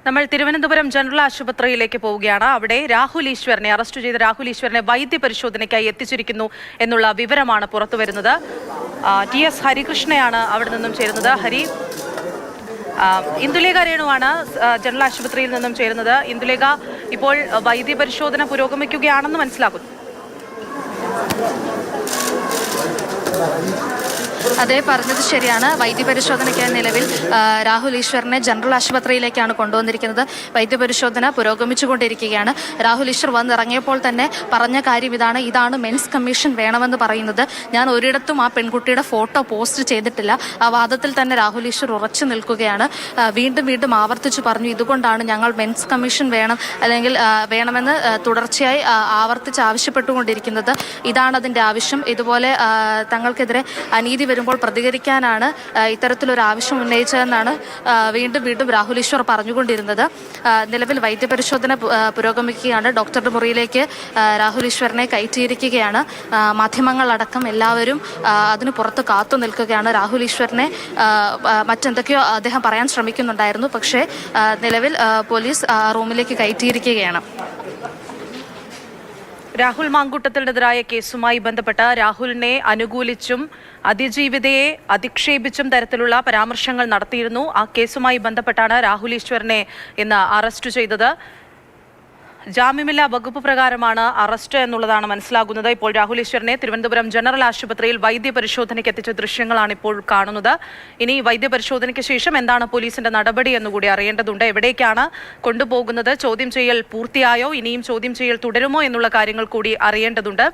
നമ്മൾ തിരുവനന്തപുരം ജനറൽ ആശുപത്രിയിലേക്ക് പോവുകയാണ്. അവിടെ അറസ്റ്റ് ചെയ്ത രാഹുൽ ഈശ്വറിനെ വൈദ്യപരിശോധനയ്ക്കായി എത്തിച്ചിരിക്കുന്നു എന്നുള്ള വിവരമാണ് പുറത്തുവരുന്നത്. TS ഹരികൃഷ്ണയാണ് അവിടെ നിന്നും ചേരുന്നത്. ഇന്ദുലേഖ രേണുവാണ് ജനറൽ ആശുപത്രിയിൽ നിന്നും ചേരുന്നത്. ഇന്ദുലേഖ, ഇപ്പോൾ വൈദ്യപരിശോധന പുരോഗമിക്കുകയാണെന്ന് മനസ്സിലാക്കുന്നു. അതേ, പറഞ്ഞത് ശരിയാണ്. വൈദ്യപരിശോധനയ്ക്കായി നിലവിൽ രാഹുൽ ഈശ്വറിനെ ജനറൽ ആശുപത്രിയിലേക്കാണ് കൊണ്ടുവന്നിരിക്കുന്നത്. വൈദ്യപരിശോധന പുരോഗമിച്ചുകൊണ്ടിരിക്കുകയാണ്. രാഹുൽ ഈശ്വർ വന്നിറങ്ങിയപ്പോൾ തന്നെ പറഞ്ഞ കാര്യം ഇതാണ് മെൻസ് കമ്മീഷൻ വേണമെന്ന് പറയുന്നത്. ഞാൻ ഒരിടത്തും ആ പെൺകുട്ടിയുടെ ഫോട്ടോ പോസ്റ്റ് ചെയ്തിട്ടില്ല. ആ വാദത്തിൽ തന്നെ രാഹുൽ ഈശ്വർ ഉറച്ചു നിൽക്കുകയാണ്. വീണ്ടും ആവർത്തിച്ചു പറഞ്ഞു, ഇതുകൊണ്ടാണ് ഞങ്ങൾ മെൻസ് കമ്മീഷൻ വേണമെന്ന് തുടർച്ചയായി ആവർത്തിച്ച് ആവശ്യപ്പെട്ടുകൊണ്ടിരിക്കുന്നത്. ഇതാണ് അതിൻ്റെ ആവശ്യം. ഇതുപോലെ തങ്ങൾക്കെതിരെ അനീതി വരുമ്പോൾ പ്രതികരിക്കാനാണ് ഇത്തരത്തിലൊരു ആവശ്യം ഉന്നയിച്ചതെന്നാണ് വീണ്ടും രാഹുൽ ഈശ്വർ പറഞ്ഞുകൊണ്ടിരുന്നത്. നിലവിൽ വൈദ്യപരിശോധന പുരോഗമിക്കുകയാണ്. ഡോക്ടറുടെ മുറിയിലേക്ക് രാഹുൽ ഈശ്വറിനെ കയറ്റിയിരിക്കുകയാണ്. മാധ്യമങ്ങളടക്കം എല്ലാവരും അതിന് പുറത്ത് കാത്തു നിൽക്കുകയാണ്. രാഹുൽ ഈശ്വറിനെ മറ്റെന്തൊക്കെയോ അദ്ദേഹം പറയാൻ ശ്രമിക്കുന്നുണ്ടായിരുന്നു. പക്ഷേ നിലവിൽ പോലീസ് റൂമിലേക്ക് കയറ്റിയിരിക്കുകയാണ്. രാഹുൽ മാങ്കൂട്ടത്തിനെതിരായ കേസുമായി ബന്ധപ്പെട്ട് രാഹുലിനെ അനുകൂലിച്ചും അതിജീവിതയെ അധിക്ഷേപിച്ചും തരത്തിലുള്ള പരാമർശങ്ങൾ നടത്തിയിരുന്നു. ആ കേസുമായി ബന്ധപ്പെട്ടാണ് രാഹുൽ ഈശ്വറിനെ ഇന്ന് അറസ്റ്റ് ചെയ്തത്. ജാമ്യമില്ലാ വകുപ്പ് പ്രകാരമാണ് അറസ്റ്റ് എന്നുള്ളതാണ് മനസ്സിലാകുന്നത്. ഇപ്പോൾ രാഹുൽ ഈശ്വറിനെ തിരുവനന്തപുരം ജനറൽ ആശുപത്രിയിൽ വൈദ്യപരിശോധനയ്ക്ക് എത്തിച്ച ദൃശ്യങ്ങളാണ് ഇപ്പോൾ കാണുന്നത്. ഇനി വൈദ്യപരിശോധനയ്ക്ക് ശേഷം എന്താണ് പോലീസിന്റെ നടപടി എന്നുകൂടി അറിയേണ്ടതുണ്ട്. എവിടേക്കാണ് കൊണ്ടുപോകുന്നത്, ചോദ്യം ചെയ്യൽ പൂർത്തിയായോ, ഇനിയും ചോദ്യം ചെയ്യൽ തുടരുമോ എന്നുള്ള കാര്യങ്ങൾ കൂടി അറിയേണ്ടതുണ്ട്.